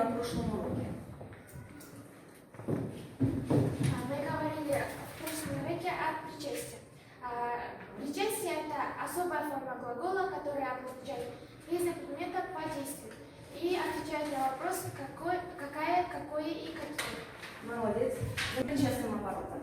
на прошлом уроке? Мы говорили в прошлом уроке о причастии. Причастие – это особая форма глагола, которая обозначает признак предмета по действию и отвечает на вопрос какая, какое и какие. Молодец. За причастным оборотом.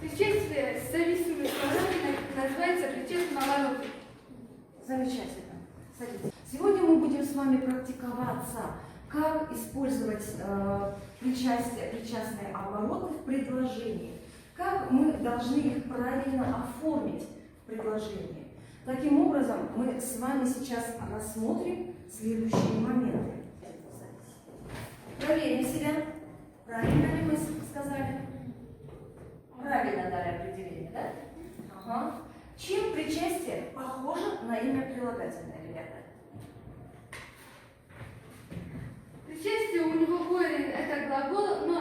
Причастие с зависимыми словами называется причастным оборотом. Замечательно. Садитесь. Сегодня мы будем с вами практиковаться, как использовать причастные обороты в предложении, как мы должны их правильно оформить в предложении. Таким образом, мы с вами сейчас рассмотрим следующие моменты. Проверим себя. Правильно ли мы сказали? Правильно дали определение, да? Ага. Чем причастие похоже на имя прилагательное, ребята? Причастие у него корень это глагол, но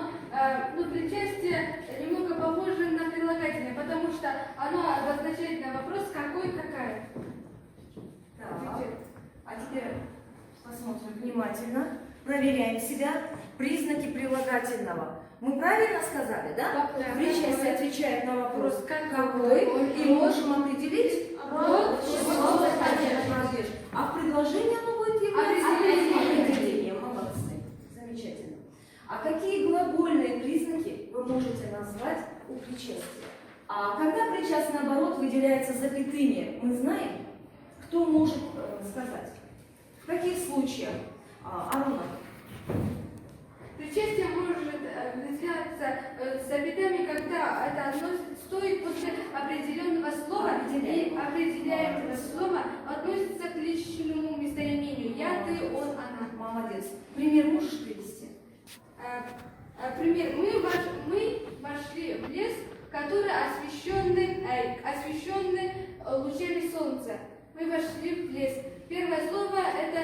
причастие немного похоже на прилагательное, потому что оно обозначает на вопрос какой, какая. Так. А теперь посмотрим внимательно. Проверяем себя. Признаки прилагательного. Мы правильно сказали, да? Да. Причастие отвечает на вопрос какой, и можем определить Род, число, молодец. А в предложении оно будет являться определением. Молодцы. Замечательно. А какие глагольные признаки вы можете назвать у причастия? А когда причастный оборот выделяется запятыми, мы знаем, кто может сказать? В каких случаях? Арунов. Причастие может выделяться запятыми, когда это стоит после определенного слова, и определяемого слова относится к личному местоимению. Я, ты, он, она. Молодец. Пример можешь привести? Пример. Мы вошли в лес, который освещенный лучами солнца. Мы вошли в лес. Первое слово это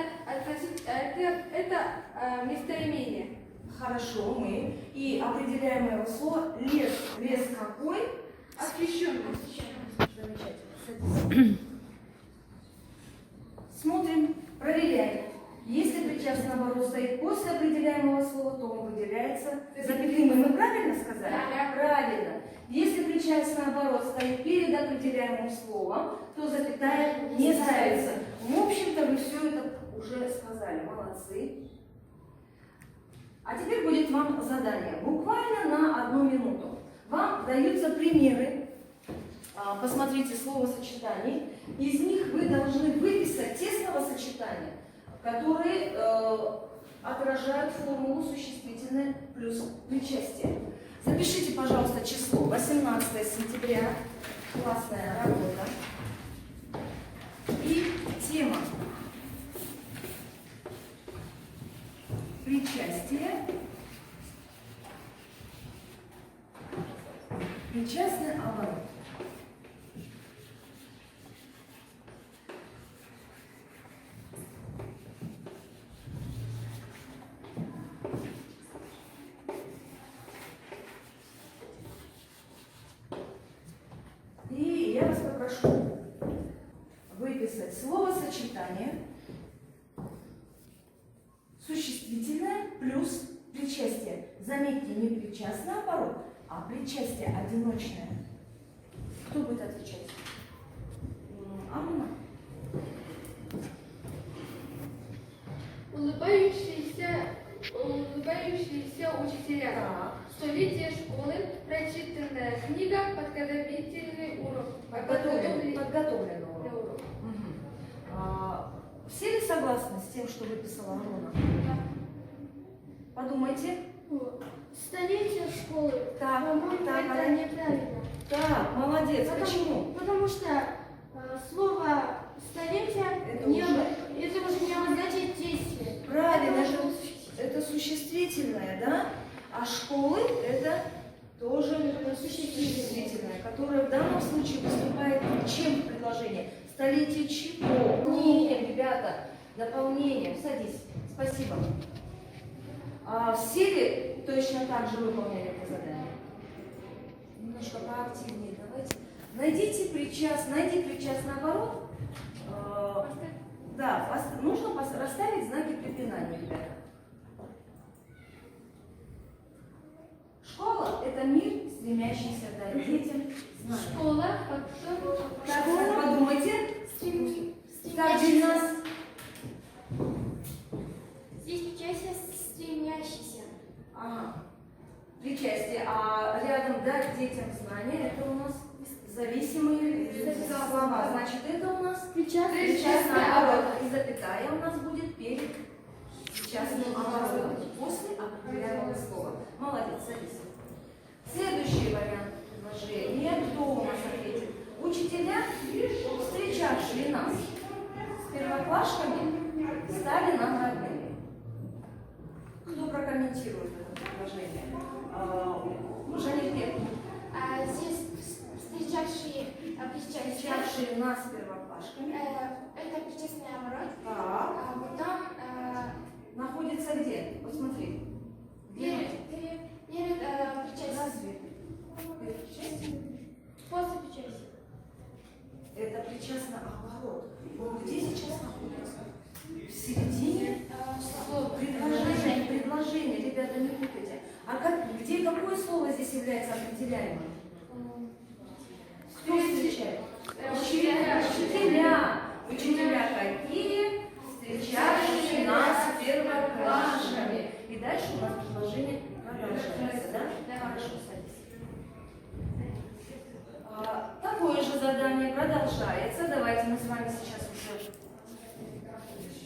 местоимение. Хорошо, мы. И определяемое слово лес. Лес какой? Освещенный. Замечательно. Садись. Смотрим, проверяем. Если причастный оборот стоит после определяемого слова, то он выделяется запятыми. Мы правильно сказали? Да. Правильно. Если причастный оборот стоит перед определяемым словом, то запятая не ставится. В общем-то, вы все это уже сказали. Молодцы. А теперь будет вам задание. Буквально на 1 минуту. Вам даются примеры. Посмотрите словосочетаний. Из них вы должны выписать те словосочетания, которые отражают формулу существительное плюс причастие. Запишите, пожалуйста, число 18 сентября. Классная работа. И тема. Причастие. Причастный оборот. И я вас попрошу выписать словосочетание существительное плюс причастие. Заметьте, не причастный оборот, а причастие одиночное. Кто будет отвечать? Анна. Улыбающиеся учителя. Так. Столетие школы, прочитанная книга, подготовительный урок. Подготовленный урок. Для урока. Все ли согласны с тем, что выписала Анна? Подумайте. Столетие школы. Так, По-моему, так, это Аня. неправильно. Так, молодец. Почему? Потому что слово столетие Это уже не обозначает действие. Правильно, это существительное, да? А школы это тоже существительное, которое в данном случае выступает чем в предложении? Столетие чего? Дополнением, ребята, дополнением. Садись. Спасибо. Все ли точно так же выполняли это задание? Немножко поактивнее давайте. Найди причастный оборот. Да, нужно расставить знаки препинания, ребята. Школа – это мир, стремящийся дать детям знания. Школа, потом... Так, подумайте. Так, через нас. Здесь причастие стремящийся. Ага. Причастие. А рядом дать детям знания – это у нас зависимые слова. Значит, это у нас причастный оборот. И запятая у нас будет перед причастным оборотом. После определяемого слова. Молодец, садись. Следующий вариант предложения. Кто у нас ответит? Учителя, встречавшие нас с первоклашками, стали нам родными. Кто прокомментирует это предложение? Жанель, Здесь встречавшие встречавшие нас с первоклашками. это причастный оборот. Так. А потом Находится где? Посмотри. перед причастием. Разве? Это причастие? После причастия. Это причастный оборот. Он где сейчас находится? В середине предложения. Ребята, не путайте. Где какое слово здесь является определяемым? Кто встречает? Учителя. Учителя какие? Встречавшие нас с первоклашками. И дальше у нас предложение продолжается, да? Хорошо, садись. Такое же задание продолжается. Давайте мы с вами сейчас уже.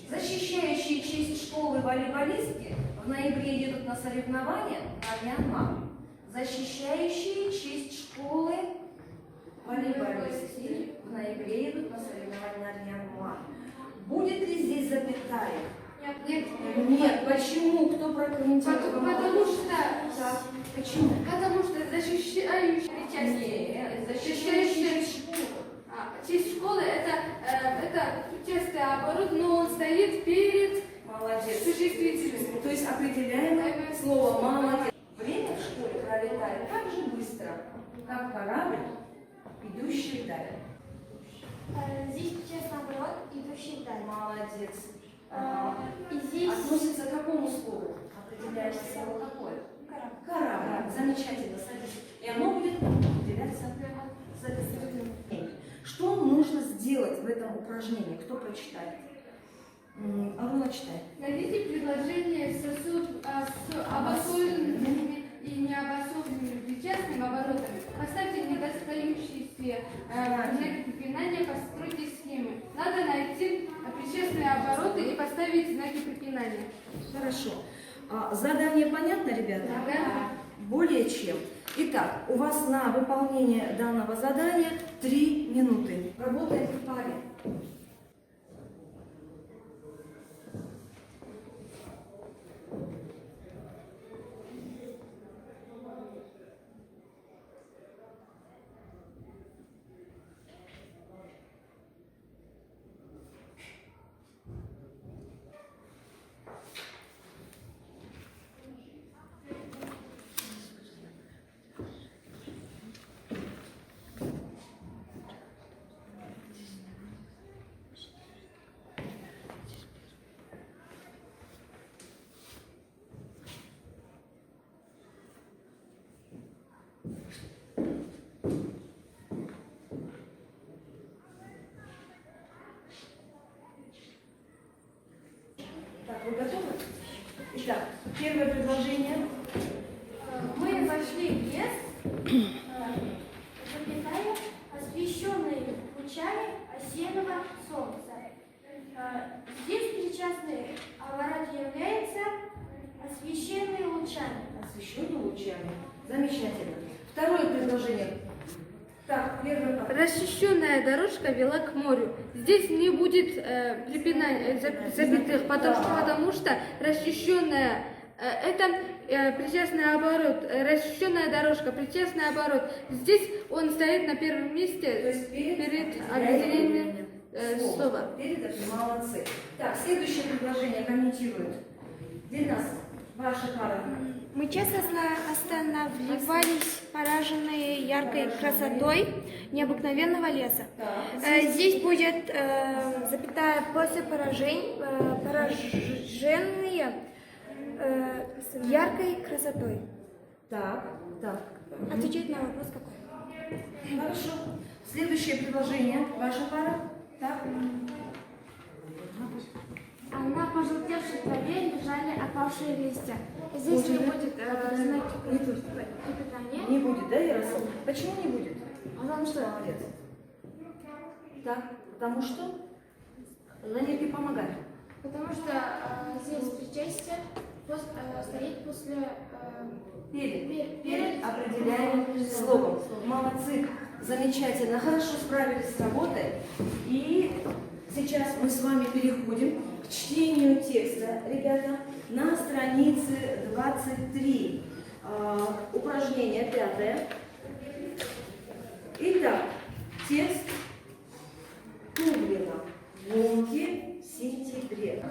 Защищающие честь школы волейболистки в ноябре едут на соревнования на Мьянмар. Защищающие честь школы волейболистки в ноябре едут на соревнования на Мьянмар. Будет ли здесь запятая? Нет. Нет. Почему? Кто прокомментирует? Потому что... Так. Почему? Потому что защищающие причастие. Нет, защищающие школу. Честь школы это причастный оборот, но он стоит перед Молодец. существительным. То есть определяемое слово «молодец». Время в школе пролетает так же быстро, как корабль, идущий вдаль. Здесь причастный оборот, идущий вдаль. Молодец. И здесь Относится к какому слову? Определяется слово какое? Корабль. Замечательно, садись. И оно будет определяться зависимым. Что нужно сделать в этом упражнении? Кто прочитает? Аруна, читай. Найдите предложение с обособленными и необособленными причастными оборотами. Поставьте недостающиеся знаки препинания, постройте схемы. Надо найти причастные обороты и поставить знаки препинания. Хорошо. Задание понятно, ребята? Да. Более чем. Итак, у вас на выполнение данного задания 3 минуты. Работаем в паре. Так, вы готовы? Итак, первое предложение. мы вошли в лес, запятая, освещенный лучами осеннего солнца. Здесь причастный оборот является освещенный лучами. Освещенный лучами. Замечательно. Второе предложение. Так, первое как? Расчищенная дорожка вела к морю. Здесь не будет запятых, потому что расчищенная это причастный оборот, расчищенная дорожка, причастный оборот. Здесь он стоит на первом То месте есть перед определением слова. Перед этим молодцы. Так, следующее предложение комментирует. Дильназ, ваша пара. Мы честно останавливались, пораженные яркой красотой необыкновенного леса. Здесь будет запятая после пораженные яркой красотой. Так. Отвечать на вопрос какой? Хорошо. Следующее предложение. Ваша пара. Так. А на пожелтевшей траве лежали опавшие листья. Здесь не будет знаки препитания. Не будет, да, Ярослав? Почему не будет? Потому что Молодец. Так, потому что Занятие помогает. Потому что здесь причастие стоит после... Перед определяемым словом. Молодцы, замечательно, хорошо справились с работой. И сейчас мы с вами переходим к чтению текста, ребята, на странице 23. Упражнение 5. Итак, текст Тублина. Гонки в сентябре.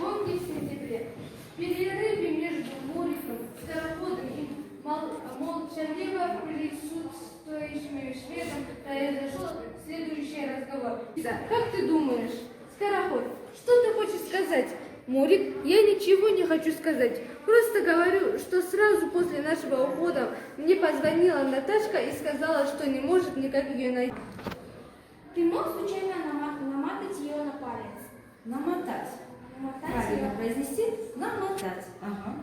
Гонки в сентябре. В перерыве между Муриком, Скороходом и молчаливо присутствующими шведом произошел следующий разговор. Как ты думаешь, Скороход, что ты хочешь сказать? Мурик, я ничего не хочу сказать. Просто говорю, что сразу после нашего ухода мне позвонила Наташка и сказала, что не может никак ее найти. Ты мог случайно намотать ее на палец? Намотать. Правильно произнести? Намотать. Ага.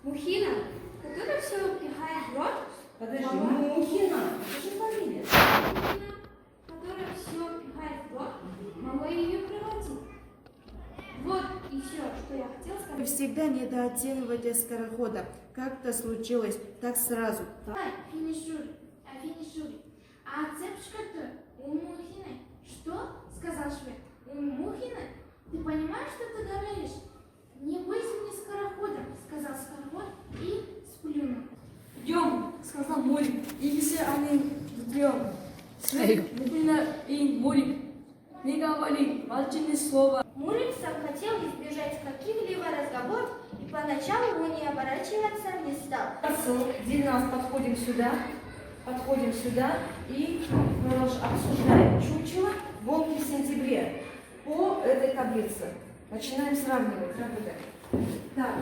Мухина, которая все пихает в рот. Подожди, Мухина. Это же фамилия. Мухина, которая все пихает в рот. Могу ее превратить. Вот и все, что я хотела Вы сказать. всегда недооцениваете Скорохода. Как-то случилось, так сразу. Финишури. А цепочка-то у Мухины. Что? Сказал швед. У Мухины? Ты понимаешь, что ты говоришь? Не бойся мне Скорохода, сказал Скороход и сплюнул. Идем, сказал Мурик, и все они вдвоем. Мухина и Мурик, не говори, молчи ни слова. Мурик сам хотел избежать каких-либо разговоров и поначалу он не оборачиваться не стал. Где нас подходим сюда и обсуждаем чучело гонки в сентябре по этой таблице. Начинаем сравнивать. Так.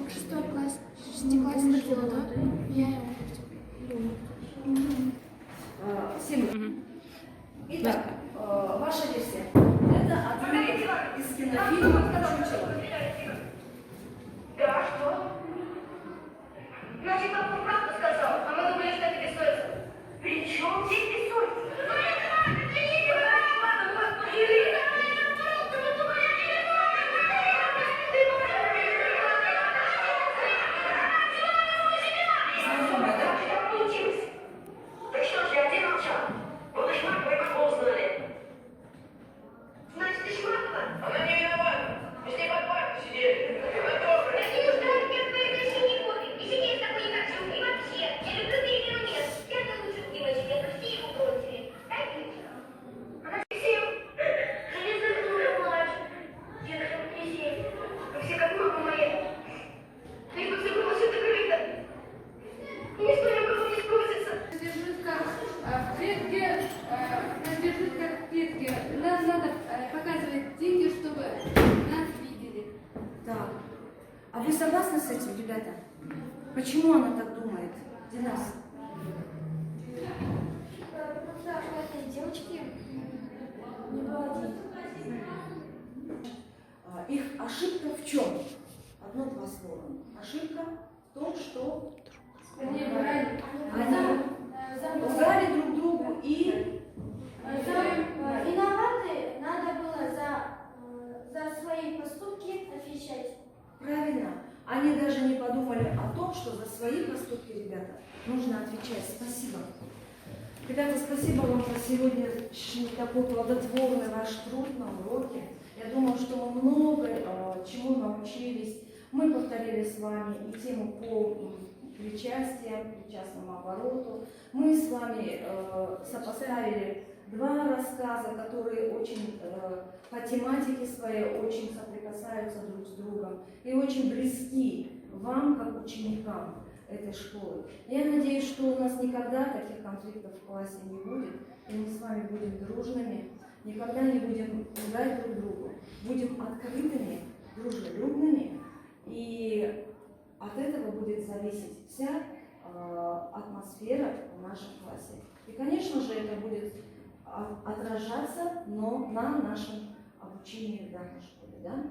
Шестой класс, шестиклассник было, да? Я его Итак, ваша версия. Это отрывок из кинофильма «Чучело». Да, что? Значит, папа правду сказал, а мы думали, что это бессовестно. При чем здесь бессовестно? Так что ж, я один молчал. Вот и Шмакова и Баков знали. Значит, и Шмакова? Она не виновата. Мы с ней под партой сидели. Она тоже. Да не нуждаюсь мне в твоей красивой кофе. И сидеть с тобой не хочу. И вообще, я люблю перемену мест. Я-то лучше в девочке, это все его бросили. Дай ключ. Она сел. Железная кнуга плачет. Дедушка не сеет. Вы все как мама моя. Лишь бы все было все закрыто. И никто ни у кого не спросится. Держись как в клетке. Нам надо показывать деньги, чтобы нас видели. Так. А вы согласны с этим, ребята? Почему она так думает? Динас? потому что у этой девочки не было денег. Их ошибка в чем? Одно-два слова. Ошибка в том, что Они врали. они лгали друг другу и Виноваты надо было за свои поступки отвечать. правильно. Они даже не подумали о том, что за свои поступки, ребята, нужно отвечать. Спасибо. Ребята, спасибо вам за сегодняшний такой плодотворный ваш труд на уроке. Я думаю, что мы много чему научились. Мы повторили с вами и тему по причастию, причастному обороту. Мы с вами сопоставили два рассказа, которые очень по тематике своей очень соприкасаются друг с другом и очень близки вам, как ученикам этой школы. Я надеюсь, что у нас никогда таких конфликтов в классе не будет, и мы с вами будем дружными, никогда не будем лгать друг другу, будем открытыми, дружелюбными, и от этого будет зависеть вся атмосфера в нашем классе. И, конечно же, это будет отражаться, но на нашем обучении в данной школе. Да?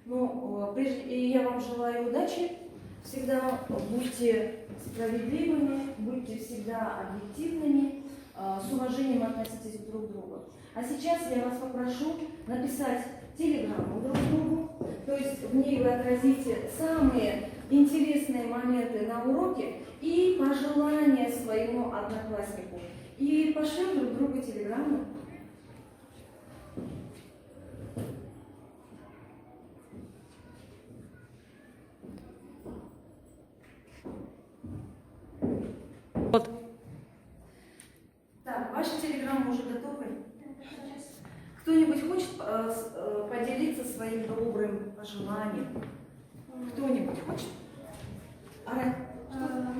Ну, и я вам желаю удачи. Всегда будьте справедливыми, будьте всегда объективными, с уважением относитесь друг к другу. А сейчас я вас попрошу написать телеграмму друг другу, то есть в ней вы отразите самые интересные моменты на уроке и пожелания своему однокласснику. И пошлем друг другу телеграмму. Так, ваши телеграммы уже готовы? Кто-нибудь хочет поделиться своим добрым пожеланием? Кто-нибудь хочет? Ара?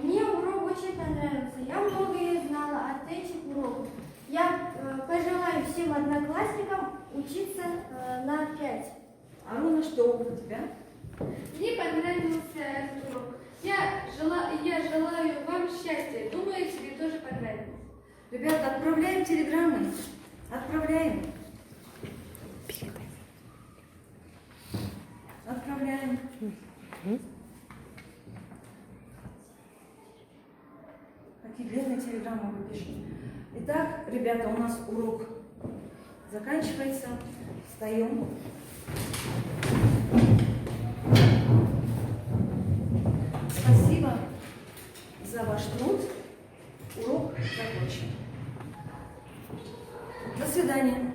Мне урок очень понравился. Я многое знала от этих уроков. Я пожелаю всем одноклассникам учиться на 5. Арона, что у тебя? Мне понравился этот урок. Я желаю вам счастья. Думаю, тебе тоже понравилось. Ребята, отправляем телеграммы. Отправляем. Отправляем. Какие длинные телеграммы вы пишете. Итак, ребята, у нас урок заканчивается. Встаем. Спасибо за ваш труд. Урок закончен. До свидания.